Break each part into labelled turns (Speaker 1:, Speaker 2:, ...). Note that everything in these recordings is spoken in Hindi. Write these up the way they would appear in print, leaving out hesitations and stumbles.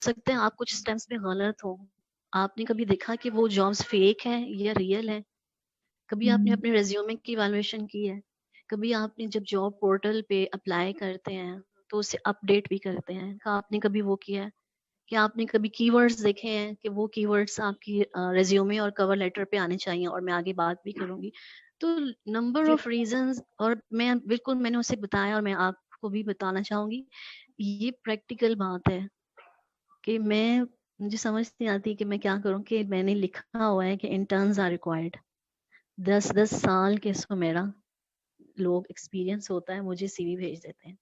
Speaker 1: सकता है आप कुछ स्टेप्स में गलत हो। आपने कभी देखा कि वो जॉब्स फेक हैं या रियल है? कभी आपने अपने रेज्यूमे की इवैल्यूएशन की है? कभी आपने जब जॉब पोर्टल पे अप्लाई करते हैं तो उसे अपडेट भी करते हैं, क्या आपने कभी वो किया है? क्या आपने कभी कीवर्ड्स देखे हैं कि वो कीवर्ड्स आपकी रेज्यूमे और कवर लेटर पे आने चाहिए? और मैं आगे बात भी करूंगी। तो नंबर
Speaker 2: जी।
Speaker 1: ऑफ रीजंस, और मैं बिल्कुल मैंने उसे बताया और मैं आपको भी बताना चाहूंगी, ये प्रैक्टिकल बात है कि मुझे समझ नहीं आती कि मैं क्या करूं कि मैंने लिखा हुआ है कि इंटर्न्स आर रिक्वायर्ड। 10-10 साल के सुमेरा लोग एक्सपीरियंस होता है, मुझे सीवी भेज देते हैं,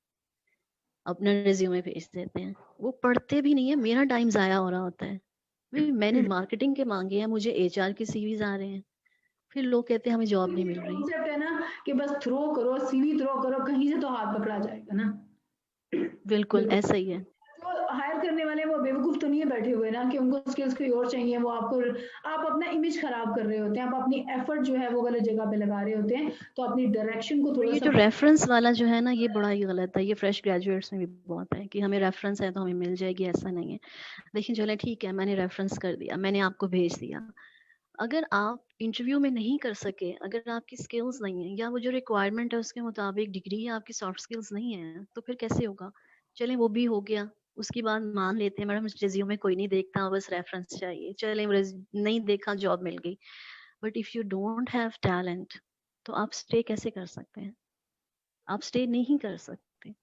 Speaker 1: अपना रिज्यूमे भेज देते हैं, वो पढ़ते भी नहीं है, मेरा टाइम जाया हो रहा होता है। मैंने मार्केटिंग के मांगे हैं, मुझे एचआर के सीवीज आ रहे हैं, फिर लोग कहते हैं हमें जॉब नहीं
Speaker 2: ये
Speaker 1: मिल रही।
Speaker 2: कॉन्सेप्ट है ना कि बस थ्रो करो, सीवी थ्रो करो, कहीं से तो हाथ पकड़ा जाएगा ना।
Speaker 1: बिल्कुल
Speaker 2: बिल्कुल।
Speaker 1: ऐसा ही है।
Speaker 2: तो हायर करने वाले वो बेवकूफ तो नहीं है बैठे हुए ना कि उनको स्किल्स कोई और चाहिए, वो आपको, आप अपना इमेज खराब कर रहे होते हैं, आप अपनी एफर्ट जो है वो गलत जगह पे लगा रहे होते हैं, तो अपनी डायरेक्शन को
Speaker 1: और
Speaker 2: थोड़ा
Speaker 1: ये
Speaker 2: सा
Speaker 1: जो रेफरेंस वाला जो है ना, ये बड़ा ही गलत है। ये फ्रेश ग्रेजुएट्स में भी बहुत है कि हमें रेफरेंस है तो हमें मिल जाएगी, ऐसा नहीं है। देखिए चले ठीक है, मैंने रेफरेंस कर दिया, मैंने आपको भेज दिया, अगर आप इंटरव्यू में नहीं कर सके, अगर आपकी स्किल्स नहीं है या वो जो रिक्वायरमेंट है उसके मुताबिक डिग्री या आपकी सॉफ्ट स्किल्स नहीं है, तो फिर कैसे होगा? चलें वो भी हो गया, उसके बाद मान लेते हैं मैडम रिज्यूमे कोई नहीं देखता, बस रेफरेंस चाहिए, चलें नहीं देखा, जॉब मिल गई। But if you don't have talent तो आप स्टे कैसे कर सकते हैं? आप स्टे नहीं कर सकते।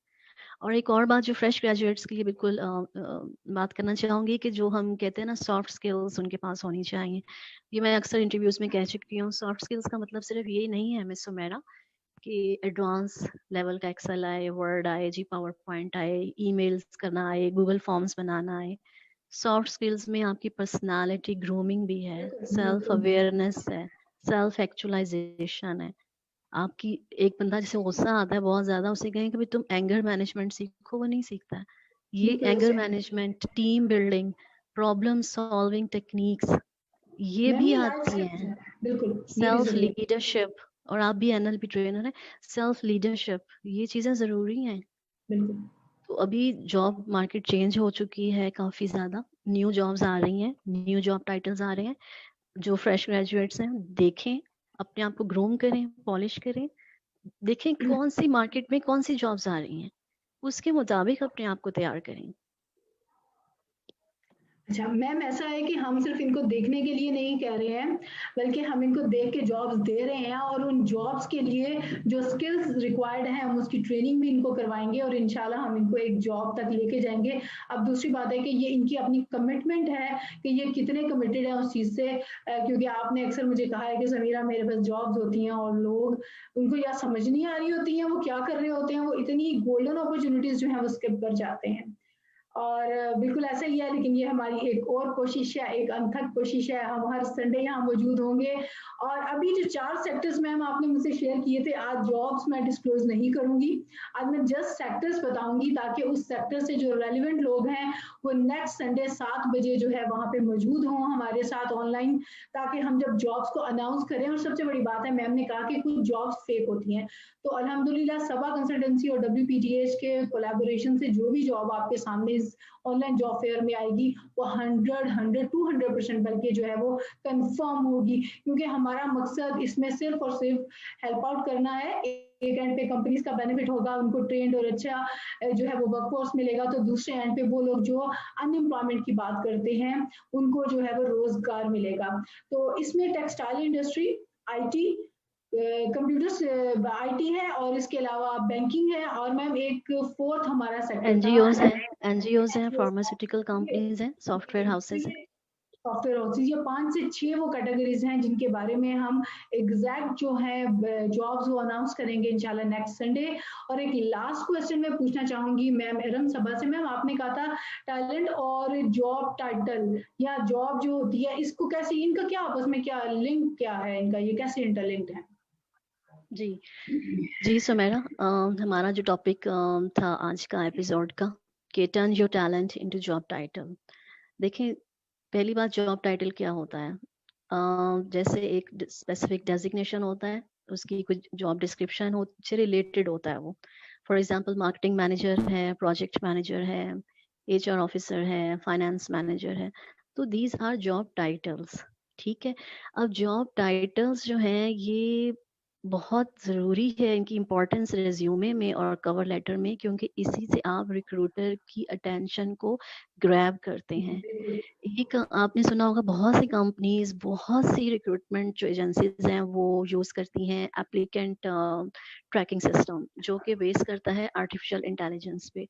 Speaker 1: और एक और बात जो फ्रेश ग्रेजुएट्स के लिए बिल्कुल बात करना चाहूंगी कि जो हम कहते हैं ना सॉफ्ट स्किल्स उनके पास होनी चाहिए। ये मैं अक्सर इंटरव्यूज में कह चुकी हूँ, सॉफ्ट स्किल्स का मतलब सिर्फ ये नहीं है मिस सुमेरा कि एडवांस लेवल का एक्सेल आए, वर्ड आए, जी पावर पॉइंट आए, ईमेल्स करना आए, गूगल फॉर्म्स बनाना आए। सॉफ्ट स्किल्स में आपकी पर्सनालिटी ग्रूमिंग भी है, सेल्फ
Speaker 2: बिल्कुल।
Speaker 1: अवेयरनेस है, सेल्फ एक्चुअलाइजेशन है। आपकी एक बंदा जैसे गुस्सा आता है बहुत ज्यादा, उसे कहें कि भाई तुम एंगर मैनेजमेंट सीखो, वो नहीं सीखता है। ये
Speaker 2: बिल्कुल
Speaker 1: एंगर
Speaker 2: ऐसे
Speaker 1: management, team building, problem solving techniques, ये भी
Speaker 2: मेमोरी लाइफ
Speaker 1: आती
Speaker 2: स्किल्स
Speaker 1: हैं।
Speaker 2: है। बिल्कुल, ये भी
Speaker 1: सेल्फ
Speaker 2: जरूरी है।
Speaker 1: लीडरशिप, और आप भी एनएलपी ट्रेनर है, सेल्फ लीडरशिप, ये चीजें जरूरी हैं।
Speaker 2: बिल्कुल।
Speaker 1: तो अभी जॉब मार्केट चेंज हो चुकी है काफी ज्यादा, न्यू जॉब्स आ रही हैं, न्यू जॉब टाइटल्स आ रहे हैं। जो फ्रेश ग्रेजुएट्स हैं देखें, अपने आप को ग्रूम करें, पॉलिश करें, देखें कौन सी मार्केट में कौन सी जॉब्स आ रही हैं, उसके मुताबिक अपने आप को तैयार करें।
Speaker 2: अच्छा मैम, ऐसा है कि हम सिर्फ इनको देखने के लिए नहीं कह रहे हैं, बल्कि हम इनको देख के जॉब्स दे रहे हैं, और उन जॉब्स के लिए जो स्किल्स रिक्वायर्ड हैं हम उसकी ट्रेनिंग भी इनको करवाएंगे, और इंशाल्लाह हम इनको एक जॉब तक लेके जाएंगे। अब दूसरी बात है कि ये इनकी अपनी कमिटमेंट है कि ये कितने कमिटेड है उस चीज़ से, क्योंकि आपने अक्सर मुझे कहा है कि समीरा मेरे पास जॉब्स होती हैं और लोग उनको या समझ नहीं आ रही होती हैं वो क्या कर रहे होते हैं, वो इतनी गोल्डन अपॉर्चुनिटीज जो है वो स्किप कर जाते हैं। और बिल्कुल ऐसा ही है, लेकिन ये हमारी एक और कोशिश है, एक अनथक कोशिश है, हम हर संडे यहाँ मौजूद होंगे। और अभी जो 4 सेक्टर्स मैम आपने मुझसे शेयर किए थे, आज जॉब्स मैं डिस्क्लोज नहीं करूंगी, आज मैं जस्ट सेक्टर्स बताऊंगी, ताकि उस सेक्टर से जो रेलिवेंट लोग हैं वो नेक्स्ट संडे 7 बजे जो है वहाँ पे मौजूद हों हमारे साथ ऑनलाइन, ताकि हम जब जॉब्स को अनाउंस करें। और सबसे बड़ी बात है, मैम ने कहा कि कुछ जॉब्स फेक होती हैं, तो अल्हम्दुलिल्लाह सबा कंसल्टेंसी और WPTH के कोलैबोरेशन से जो भी जॉब आपके सामने इस ऑनलाइन जॉब फेयर में आएगी वो 100 200% बल्कि जो है वो कंफर्म होगी, क्योंकि हमारा मकसद इसमें सिर्फ और सिर्फ हेल्प आउट करना है। एक एंड पे कंपनीज का बेनिफिट होगा, उनको ट्रेंड और अच्छा जो है वो वर्कफोर्स मिलेगा, तो दूसरे एंड पे वो लोग जो अनएम्प्लॉयमेंट की बात करते हैं उनको जो है वो रोजगार मिलेगा। तो इसमें textile industry, IT, computer IT है, और इसके अलावा बैंकिंग है, और मैम एक फोर्थ हमारा सेक्टर था
Speaker 1: एनजीओज हैं, एनजीओज हैं, फार्मास्यूटिकल कंपनीज हैं, सॉफ्टवेयर हाउसेज हैं।
Speaker 2: Software houses. ये 5 से 6 वो कैटेगरीज हैं जिनके बारे में हम एग्जैक्ट जो है जॉब्स वो अनाउंस करेंगे इंशाल्लाह नेक्स्ट संडे। और एक लास्ट क्वेश्चन मैं पूछना चाहूंगी मैम एरम सबा से, मैम आपने कहा था टैलेंट और जॉब टाइटल या जॉब जो होती है, इसको कैसे, इनका क्या आपस में क्या लिंक क्या है, इनका ये कैसे इंटरलिंक्ड है?
Speaker 1: जी जी सुमेरा, हमारा जो टॉपिक था आज का एपिसोड का, कि turn your talent into job title. देखिए पहली बात, जॉब टाइटल क्या होता है? जैसे एक स्पेसिफिक डेजिग्नेशन होता है, उसकी कुछ जॉब डिस्क्रिप्शन से रिलेटेड होता है वो। फॉर एग्जांपल मार्केटिंग मैनेजर है, प्रोजेक्ट मैनेजर है, HR ऑफिसर है, फाइनेंस मैनेजर है। तो दीज आर जॉब टाइटल्स, ठीक है। अब जॉब टाइटल्स जो हैं ये बहुत ज़रूरी है, इनकी इम्पोर्टेंस रिज्यूमे में और कवर लेटर में, क्योंकि इसी से आप रिक्रूटर की अटेंशन को ग्रैब करते हैं। एक आपने सुना होगा, बहुत सी कंपनीज, बहुत सी रिक्रूटमेंट जो एजेंसीज हैं वो यूज़ करती हैं एप्लीकेंट ट्रैकिंग सिस्टम, जो कि बेस करता है आर्टिफिशियल इंटेलिजेंस पे।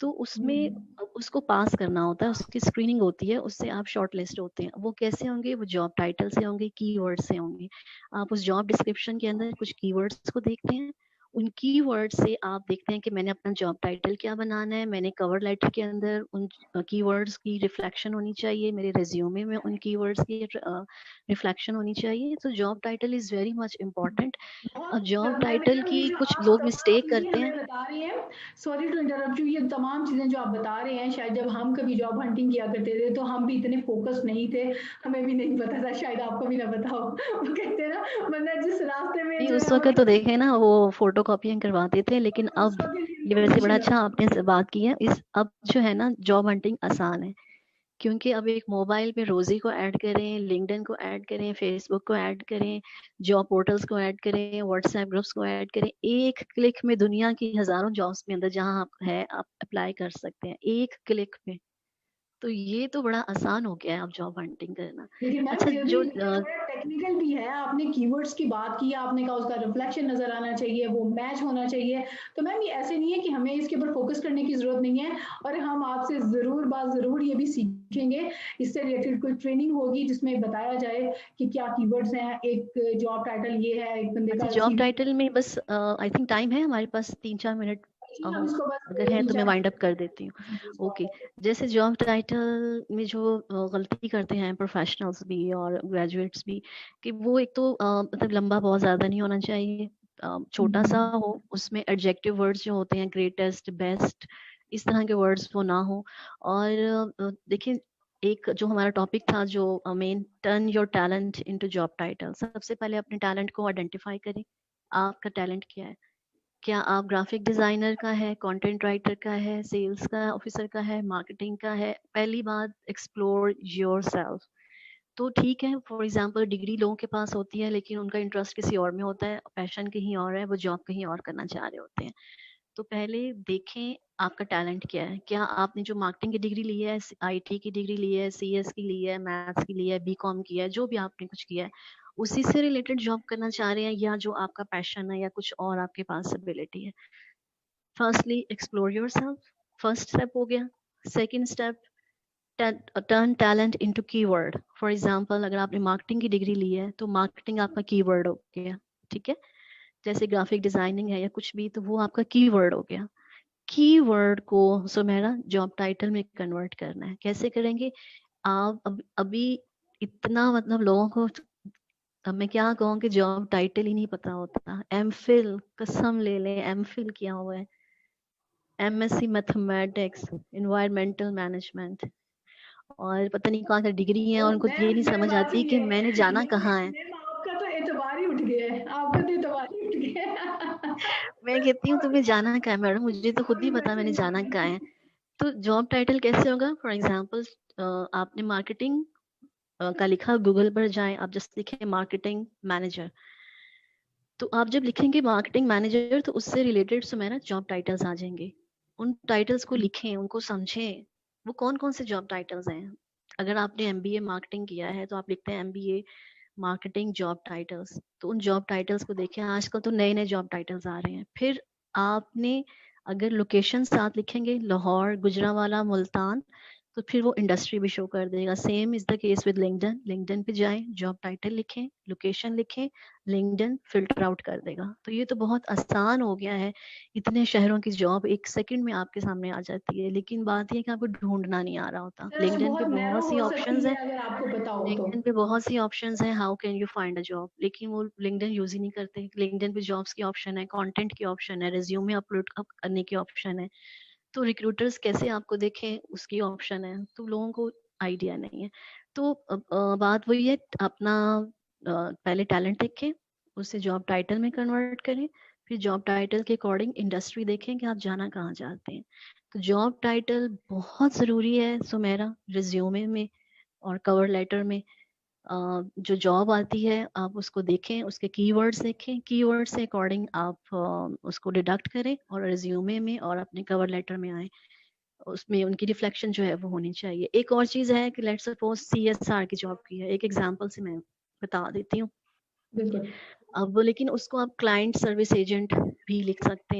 Speaker 1: तो उसमें उसको पास करना होता है, उसकी स्क्रीनिंग होती है, उससे आप शॉर्ट लिस्ट होते हैं। वो कैसे होंगे? वो जॉब टाइटल से होंगे, कीवर्ड से होंगे। आप उस जॉब डिस्क्रिप्शन के अंदर कुछ कीवर्ड्स को देखते हैं, उन कीवर्ड से आप देखते हैं कि मैंने अपना जॉब टाइटल क्या बनाना है, मैंने कवर लेटर के अंदर उन कीवर्ड्स की रिफ्लेक्शन होनी चाहिए, मेरे रिज्यूमे में उन कीवर्ड्स की रिफ्लेक्शन होनी चाहिए। तो job title is very much important. अब जॉब
Speaker 2: मैम,
Speaker 1: टाइटल की
Speaker 2: ये जो
Speaker 1: कुछ
Speaker 2: आप
Speaker 1: लोग
Speaker 2: तमाम
Speaker 1: मिस्टेक
Speaker 2: चीजें
Speaker 1: करते
Speaker 2: हमें
Speaker 1: हैं।
Speaker 2: बता रही हैं, सॉरी टू इंटरप्ट यू, ये तमाम चीजें जो आप बता रहे हैं, शायद जब हम कभी जॉब हंटिंग किया करते थे तो हम भी इतने फोकस नहीं थे, हमें भी नहीं पता था, शायद आपको भी ना पता हो। वो कहते हैं ना, बंदा जिस रास्ते में
Speaker 1: नहीं,
Speaker 2: जो
Speaker 1: उस
Speaker 2: है वो
Speaker 1: वक्त तो देखे ना वो फोटो कॉपियां करवाते थे, लेकिन
Speaker 2: उस
Speaker 1: अब
Speaker 2: वक्त की
Speaker 1: ये वैसे बड़ा
Speaker 2: इन्फॉर्मेशन
Speaker 1: अच्छा आपने से बात की है। इस अब जो है ना जॉब हंटिंग आसान है, क्योंकि अब एक मोबाइल पे रोजी को ऐड करें, लिंक्डइन को ऐड करें, फेसबुक को ऐड करें, जॉब पोर्टल्स को ऐड करें, व्हाट्सएप ग्रुप्स को ऐड करें, एक क्लिक में दुनिया की हजारों जॉब्स में अंदर जहां आप है आप अप्लाई कर सकते हैं एक क्लिक में। तो ये तो बड़ा आसान हो गया है अब जॉब हंटिंग करना।
Speaker 2: लेकिन मैम
Speaker 1: अच्छा,
Speaker 2: ये भी
Speaker 1: जो
Speaker 2: थोड़ा टेक्निकल भी है। आपने कीवर्ड्स की बात की, आपने कहा उसका रिफ्लेक्शन नजर आना चाहिए, वो मैच होना चाहिए। तो मैम ये ऐसे नहीं है कि हमें इसके ऊपर फोकस करने की जरूरत नहीं है, और हम आपसे जरूर बात जरूर ये भी सीखेंगे, इससे रिलेटेड कोई ट्रेनिंग होगी जिसमें बताया जाए कि क्या कीवर्ड्स हैं, एक जॉब टाइटल ये है, एक बंदे
Speaker 1: अच्छा,
Speaker 2: का
Speaker 1: जॉब
Speaker 2: सीवी।
Speaker 1: टाइटल में बस आई थिंक टाइम है हमारे पास 3-4 मिनट।
Speaker 2: जी, हम इसको बस
Speaker 1: अगर है
Speaker 2: तीन
Speaker 1: तो मैं
Speaker 2: चार
Speaker 1: वाइंड अप कर देती हूँ। ओके।
Speaker 2: मिनट।
Speaker 1: जैसे जॉब टाइटल में जो गलती करते हैं प्रोफेशनल्स भी और ग्रेजुएट्स भी, कि वो एक तो मतलब लंबा बहुत ज़्यादा नहीं होना चाहिए, छोटा सा हो, उसमें एडजेक्टिव वर्ड्स जो होते हैं ग्रेटेस्ट, बेस्ट, इस तरह के वर्ड्स वो ना हो। और देखिए, एक जो हमारा टॉपिक था जो main, turn your talent into job title. सबसे पहले अपने टैलेंट को आइडेंटिफाई करें। आपका टैलेंट क्या है? क्या आप ग्राफिक डिजाइनर का है, कंटेंट राइटर का है, सेल्स का ऑफिसर का है, मार्केटिंग का है? पहली बात, एक्सप्लोर योर सेल्फ। तो ठीक है, फॉर एग्जाम्पल डिग्री लोगों के पास होती है, लेकिन उनका इंटरेस्ट किसी और में होता है, पैशन कहीं और है, वो जॉब कहीं और करना चाह रहे होते हैं। तो पहले देखें आपका टैलेंट क्या है। क्या आपने जो मार्केटिंग की डिग्री ली है, IT की डिग्री ली है, CS की ली है, मैथ्स की ली है, BCom की है, जो भी आपने कुछ किया है, उसी से रिलेटेड जॉब करना चाह रहे हैं, या जो आपका पैशन है या कुछ और आपके पास एबिलिटी है? Firstly explore yourself, first step हो गया। Second step, turn talent into keyword. For example, अगर आपने मार्केटिंग की डिग्री ली है तो मार्केटिंग आपका कीवर्ड हो गया, ठीक है। जैसे ग्राफिक डिजाइनिंग है या कुछ भी, तो वो आपका कीवर्ड हो गया। कीवर्ड को सुमेरा जॉब टाइटल में कन्वर्ट करना है। कैसे करेंगे? आप अभी इतना मतलब लोगों को, अब मैं क्या कहूँ कि जॉब टाइटल ही नहीं पता होता। एमफिल, कसम ले लें, एमफिल किया हुआ है, MSc मैथमेटिक्स, इन्वायरमेंटल मैनेजमेंट, और पता नहीं कौन सा डिग्री है, और उनको ये
Speaker 2: मैम
Speaker 1: नहीं
Speaker 2: मैम
Speaker 1: समझ
Speaker 2: बात
Speaker 1: आती
Speaker 2: सुनिए,
Speaker 1: कि मैंने जाना कहाँ है।
Speaker 2: मैम आपका तो एतबार ही उठ गया है, आपका तो एतबार ही उठ गया है।
Speaker 1: मैं कहती हूँ तुम्हें जाना कहाँ है मैडम, मुझे तो खुद
Speaker 2: और
Speaker 1: नहीं
Speaker 2: भी
Speaker 1: पता मैंने जाना कहाँ
Speaker 2: बच्चे।
Speaker 1: है। तो जॉब टाइटल कैसे होगा? फॉर एग्जाम्पल, आपने मार्केटिंग का लिखा, गूगल पर जाएं, आप जस्ट लिखें मार्केटिंग मैनेजर। तो आप जब लिखेंगे मार्केटिंग मैनेजर, तो उससे रिलेटेड सुमेरा जॉब टाइटल्स आ जाएंगे। उन टाइटल्स को लिखें, उनको समझें, वो कौन कौन से जॉब टाइटल्स हैं। अगर आपने MBA मार्केटिंग किया है तो आप लिखते हैं MBA मार्केटिंग जॉब टाइटल्स। तो उन जॉब टाइटल्स को देखें, आजकल तो नए नए जॉब टाइटल्स आ रहे हैं। फिर आपने अगर लोकेशन साथ लिखेंगे, लाहौर, गुजरांवाला, मुल्तान, तो फिर वो इंडस्ट्री भी शो कर देगा। Same is the case with LinkedIn. LinkedIn पे जाएं, जॉब टाइटल लिखें, लोकेशन लिखें, लिंक्डइन फिल्टर आउट कर देगा। तो ये तो बहुत आसान हो गया है। इतने शहरों की जॉब एक सेकंड में आपके सामने आ जाती है, लेकिन बात यह कि आपको ढूंढना नहीं आ रहा होता।
Speaker 2: सर्च
Speaker 1: लिंक्डइन पे
Speaker 2: बहुत नैरो
Speaker 1: बहुत सी
Speaker 2: हो सकती
Speaker 1: ऑप्शंस
Speaker 2: है
Speaker 1: हैं,
Speaker 2: अगर आपको पता हो तो।
Speaker 1: लिंक्डइन पे बहुत सी ऑप्शंस हैं, how can you find a job, लेकिन वो लिंक्डइन यूज ही नहीं करते। लिंक्डइन पे जॉब्स की ऑप्शन है, कंटेंट की ऑप्शन है, रिज्यूमे अपलोड करने की ऑप्शन है, तो रिक्रूटर्स कैसे आपको देखें उसकी ऑप्शन है। तो लोगों को आइडिया नहीं है। तो बात वही है, अपना पहले टैलेंट देखें, उसे जॉब टाइटल में कन्वर्ट करें, फिर जॉब टाइटल के अकॉर्डिंग इंडस्ट्री देखें कि आप जाना कहाँ चाहते हैं। तो जॉब टाइटल बहुत ज़रूरी है सुमेरा, रिज्यूमे में और कवर लेटर में। जो जॉब आती है आप उसको देखें, उसके कीवर्ड्स देखें, कीवर्ड से अकॉर्डिंग आप उसको डिडक्ट करें और रिज्यूमे में और अपने कवर लेटर में आए, उसमें उनकी रिफ्लेक्शन जो है वो होनी चाहिए। एक और चीज़ है कि लेट्स सपोज CSR की जॉब की है, एक एग्जांपल से मैं बता देती हूँ।
Speaker 2: बिल्कुल।
Speaker 1: अब लेकिन उसको आप क्लाइंट सर्विस एजेंट भी लिख सकते हैं।